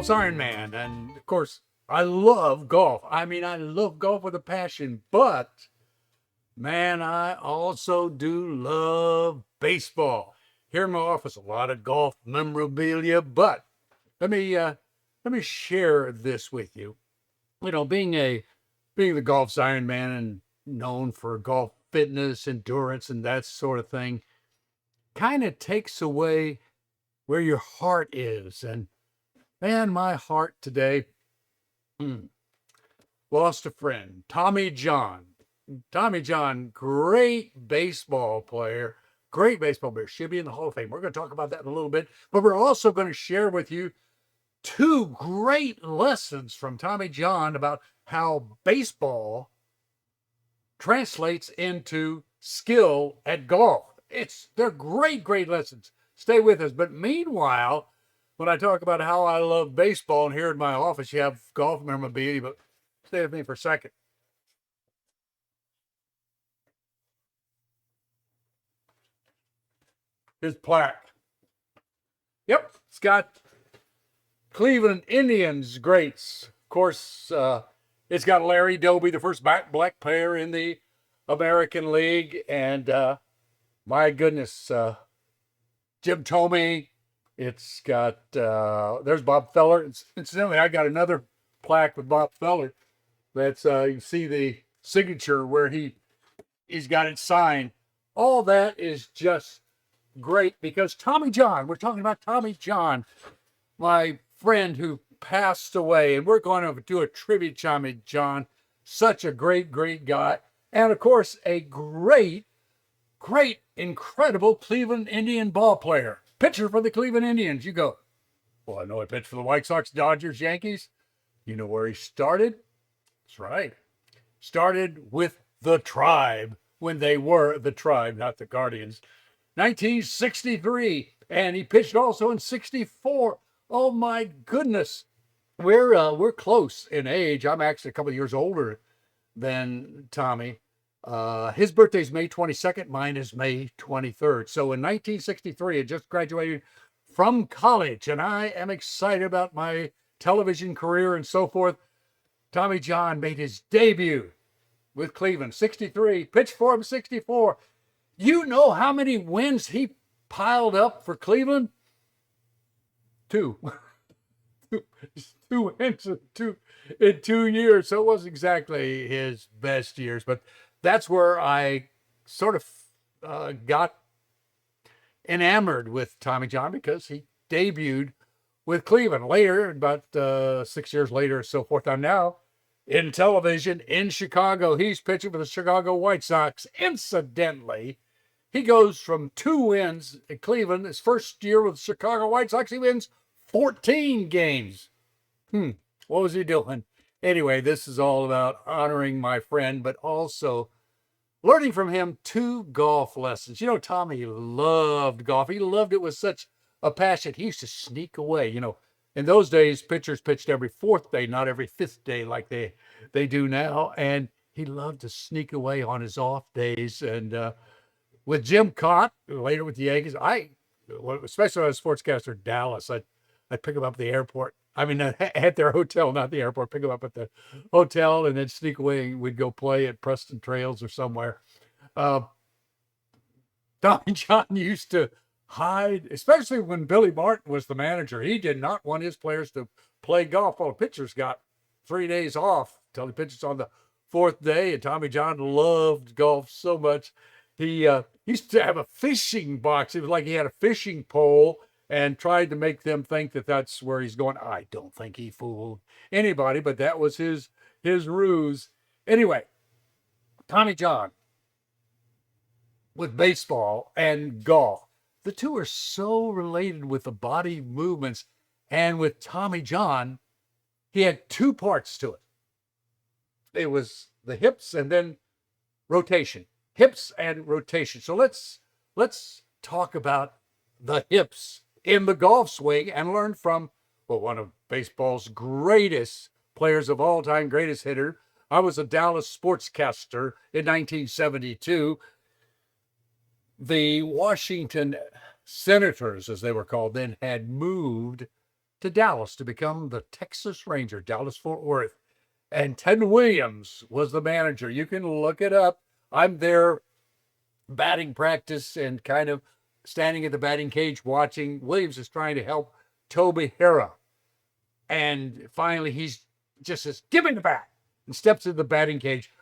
Golf's Iron Man. And of course, I love golf. I mean, I love golf with a passion, but man, I also do love baseball. Here in my office, a lot of golf memorabilia, but let me uh, let me share this with you. You know, being the golf's Iron Man and known for golf fitness, endurance, and that sort of thing, kind of takes away where your heart is. And man, my heart today hmm, lost a friend, Tommy John. Tommy John, great baseball player, should be in the Hall of Fame. We're going to talk about that in a little bit, but we're also going to share with you two great lessons from Tommy John about how baseball translates into skill at golf. They're great lessons. Stay with us. But meanwhile, when I talk about how I love baseball, and here in my office you have golf memorabilia, but stay with me for a second. His plaque. Yep, it's got Cleveland Indians greats. Of course, it's got Larry Doby, the first black player in the American League, and my goodness, Jim Thome. It's got there's Bob Feller. Incidentally, I got another plaque with Bob Feller. That's you see the signature where he's got it signed. All that is just great because Tommy John. We're talking about Tommy John, my friend who passed away, and we're going to do a tribute to Tommy John. Such a great guy, and of course a great, incredible Cleveland Indian ball player, pitcher for the Cleveland Indians. You go, well, I know I pitched for the White Sox, Dodgers, Yankees. You know where he started? That's right. Started with the Tribe when they were the Tribe, not the Guardians. 1963, and he pitched also in 64. Oh my goodness. We're close in age. I'm actually a couple of years older than Tommy. His birthday's May 22nd. Mine is May 23rd. So in 1963, I just graduated from college, and I am excited about my television career and so forth. Tommy John made his debut with Cleveland, 63, pitched for him 64. You know how many wins he piled up for Cleveland? Two. Two wins in 2 years. So it wasn't exactly his best years, but that's where I sort of got enamored with Tommy John because he debuted with Cleveland. Later, about 6 years later, and so forth. I'm now in television in Chicago. He's pitching for the Chicago White Sox. Incidentally, he goes from 2 wins at Cleveland. His first year with the Chicago White Sox, he wins 14 games. What was he doing? Anyway, this is all about honoring my friend, but also learning from him two golf lessons. You know, Tommy loved golf. He loved it with such a passion. He used to sneak away. You know, in those days, pitchers pitched every fourth day, not every fifth day like they do now. And he loved to sneak away on his off days. And with Jim Cott, later with the Yankees, especially when I was sportscaster in Dallas, I'd pick him up at the airport. I mean, at their hotel, not the airport, pick him up at the hotel and then sneak away. We'd go play at Preston Trails or somewhere. Uh, Tommy John used to hide, especially when Billy Martin was the manager. He did not want his players to play golf. Well, the pitchers got 3 days off until he pitches on the fourth day. And Tommy John loved golf so much. He used to have a fishing box. It was like he had a fishing pole and tried to make them think that that's where he's going. I don't think he fooled anybody, but that was his ruse. Anyway, Tommy John with baseball and golf. The two are so related with the body movements. And with Tommy John, he had two parts to it. It was the hips and then rotation. Hips and rotation. So let's talk about the hips in the golf swing and learn from one of baseball's greatest players of all time, greatest hitter. I was a Dallas sportscaster in 1972. The Washington Senators, as they were called then, had moved to Dallas to become the Texas Ranger, Dallas Fort Worth. And Ted Williams was the manager. You can look it up. I'm there batting practice and kind of standing at the batting cage watching. Williams is trying to help Toby Harrah. And finally, he's just says, "Give me the bat," and steps in the batting cage.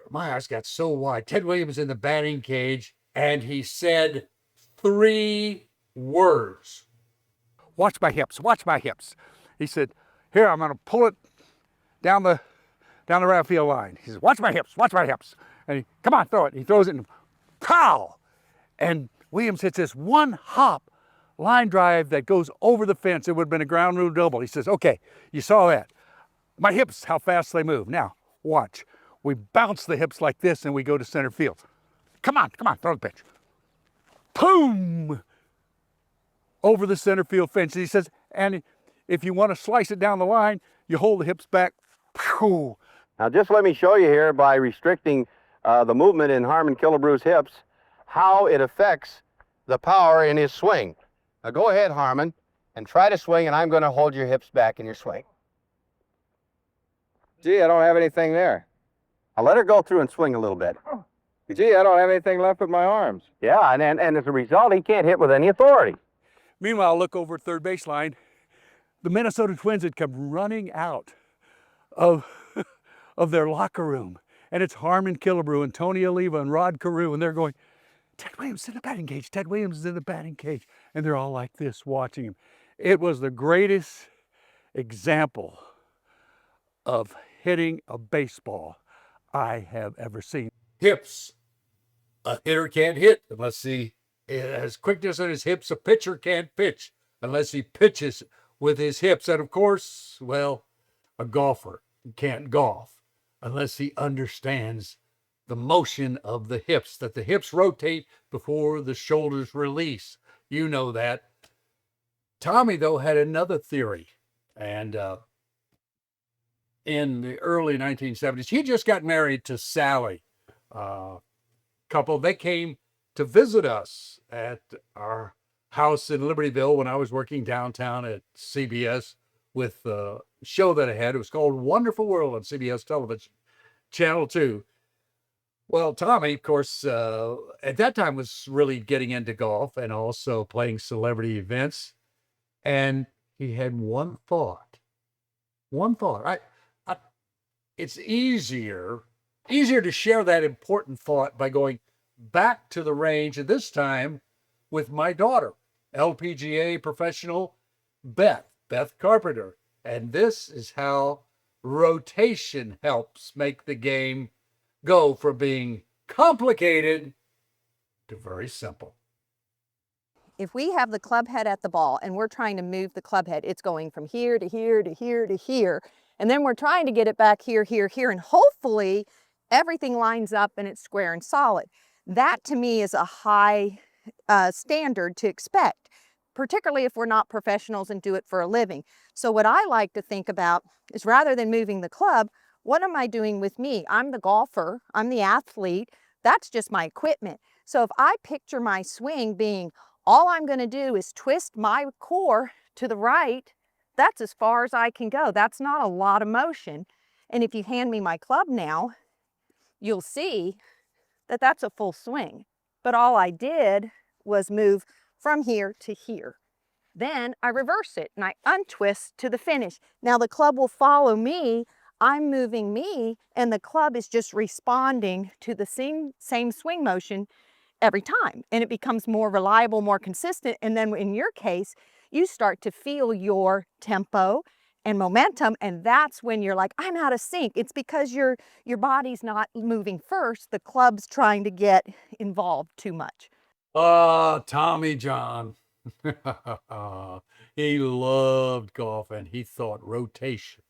My eyes got so wide. Ted Williams in the batting cage, and he said 3 words. "Watch my hips, watch my hips." He said, "Here, I'm going to pull it down the right field line." He says, "Watch my hips, watch my hips." And he, "Come on, throw it." He throws it and pow! And Williams hits this one hop line drive that goes over the fence. It would have been a ground rule double. He says, "Okay, you saw that. My hips, how fast they move. Now, watch. We bounce the hips like this and we go to center field. Come on, throw the pitch." Boom! Over the center field fence. He says, "And if you want to slice it down the line, you hold the hips back." Pew! Now just let me show you here by restricting the movement in Harmon Killebrew's hips, how it affects the power in his swing. Now go ahead, Harmon, and try to swing, and I'm going to hold your hips back in your swing. Gee, I don't have anything there. Now let her go through and swing a little bit. Gee, I don't have anything left with my arms. Yeah, and as a result, he can't hit with any authority. Meanwhile, look over at third baseline. The Minnesota Twins had come running out of their locker room. And it's Harmon Killebrew and Tony Oliva and Rod Carew. And they're going, "Ted Williams is in the batting cage. Ted Williams is in the batting cage." And they're all like this watching him. It was the greatest example of hitting a baseball I have ever seen. Hips. A hitter can't hit unless he has quickness in his hips. A pitcher can't pitch unless he pitches with his hips. And of course, well, a golfer can't golf unless he understands the motion of the hips, that the hips rotate before the shoulders release. You know that. Tommy, though, had another theory. And in the early 1970s, he just got married to Sally, couple. They came to visit us at our house in Libertyville when I was working downtown at CBS with a show that I had. It was called Wonderful World on CBS television, Channel 2. Well, Tommy, of course, at that time was really getting into golf and also playing celebrity events. And he had one thought. It's easier to share that important thought by going back to the range, and this time with my daughter, LPGA professional Beth Carpenter. And this is how rotation helps make the game go from being complicated to very simple. If we have the club head at the ball and we're trying to move the club head, it's going from here to here to here to here. And then we're trying to get it back here, here, here. And hopefully everything lines up and it's square and solid. That to me is a high standard to expect, particularly if we're not professionals and do it for a living. So what I like to think about is, rather than moving the club, what am I doing with me? I'm the golfer, I'm the athlete, that's just my equipment. So if I picture my swing being, all I'm going to do is twist my core to the right, that's as far as I can go. That's not a lot of motion. And if you hand me my club now, you'll see that that's a full swing. But all I did was move from here to here. Then I reverse it and I untwist to the finish. Now the club will follow me. I'm moving me, and the club is just responding to the same swing motion every time. And it becomes more reliable, more consistent. And then in your case, you start to feel your tempo and momentum, and that's when you're like, I'm out of sync. It's because your body's not moving first. The club's trying to get involved too much. Tommy John. He loved golf, and he thought rotation,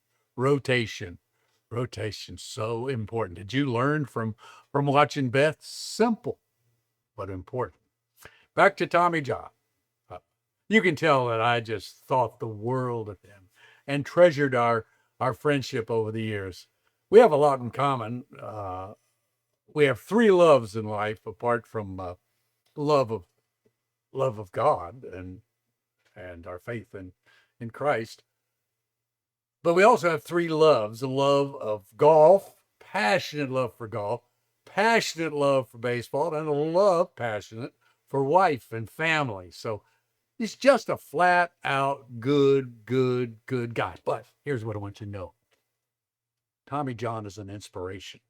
so important. Did you learn from watching Beth? Simple, but important. Back to Tommy John. You can tell that I just thought the world of him and treasured our friendship over the years. We have a lot in common. We have 3 loves in life, apart from love of God and our faith in in Christ. But we also have three loves: the love of golf, passionate love for golf, passionate love for baseball, and a love passionate for wife and family. So he's just a flat out good guy. But here's what I want you to know. Tommy John is an inspiration.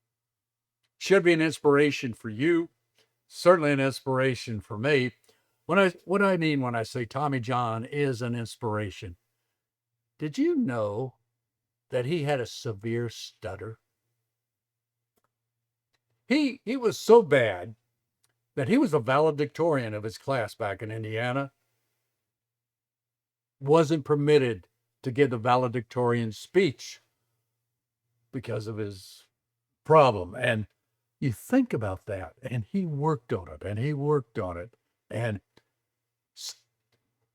Should be an inspiration for you. Certainly an inspiration for me. What I mean when I say Tommy John is an inspiration, did you know that he had a severe stutter? He was so bad that he was a valedictorian of his class back in Indiana. Wasn't permitted to give the valedictorian speech because of his problem. And you think about that, and he worked on it, and he worked on it. And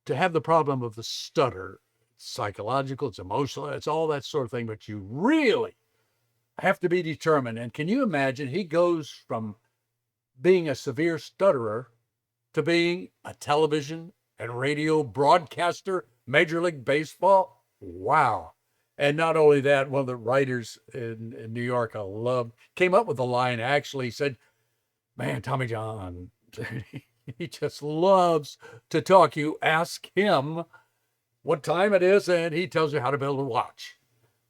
to have the problem of the stutter, it's psychological, it's emotional, it's all that sort of thing, but you really have to be determined. And can you imagine, he goes from being a severe stutterer to being a television and radio broadcaster, Major League Baseball? Wow. And not only that, one of the writers in New York I love came up with a line, actually said, man, Tommy John, he just loves to talk. You ask him what time it is, and he tells you how to build a watch.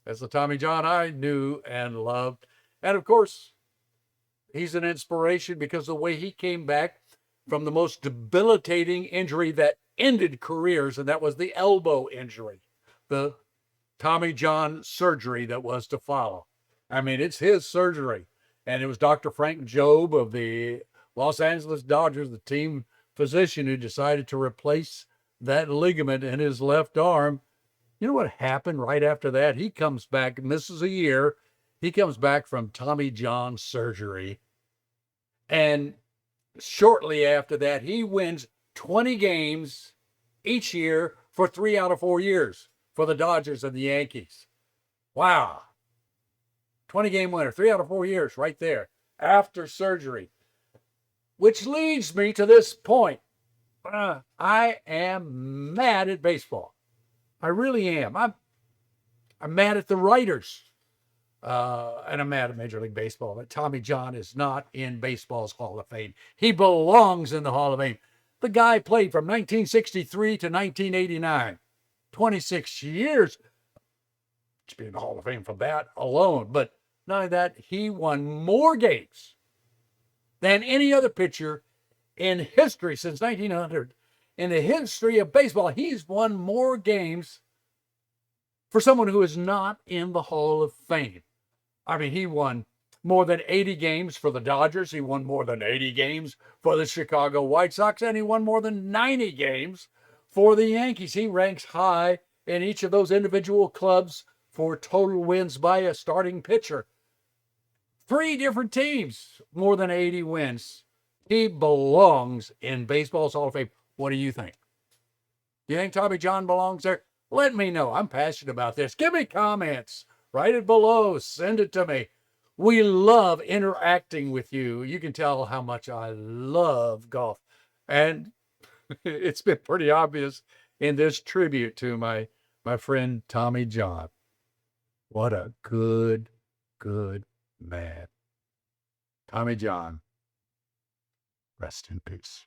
That's the Tommy John I knew and loved. And of course, he's an inspiration because the way he came back from the most debilitating injury that ended careers, and that was the elbow injury, the Tommy John surgery that was to follow. I mean, it's his surgery. And it was Dr. Frank Jobe of the Los Angeles Dodgers, the team physician, who decided to replace that ligament in his left arm. You know what happened right after that? He comes back, misses a year. He comes back from Tommy John surgery. And shortly after that, he wins 20 games each year for 3 out of 4 years for the Dodgers and the Yankees. Wow. 20-game winner, 3 out of 4 years right there after surgery. Which leads me to this point. I am mad at baseball. I really am. I'm mad at the writers. And I'm mad at Major League Baseball that Tommy John is not in baseball's Hall of Fame. He belongs in the Hall of Fame. The guy played from 1963 to 1989. 26 years. Should be in the Hall of Fame for that alone. But not only that, he won more games than any other pitcher in history since 1900. In the history of baseball, he's won more games for someone who is not in the Hall of Fame. I mean, he won more than 80 games for the Dodgers. He won more than 80 games for the Chicago White Sox, and he won more than 90 games for the Yankees. He ranks high in each of those individual clubs for total wins by a starting pitcher. 3 different teams, more than 80 wins. He belongs in baseball's Hall of Fame. What do you think? Do you think Tommy John belongs there? Let me know. I'm passionate about this. Give me comments. Write it below. Send it to me. We love interacting with you. You can tell how much I love golf. And it's been pretty obvious in this tribute to my friend Tommy John. What a good man. Tommy John, rest in peace.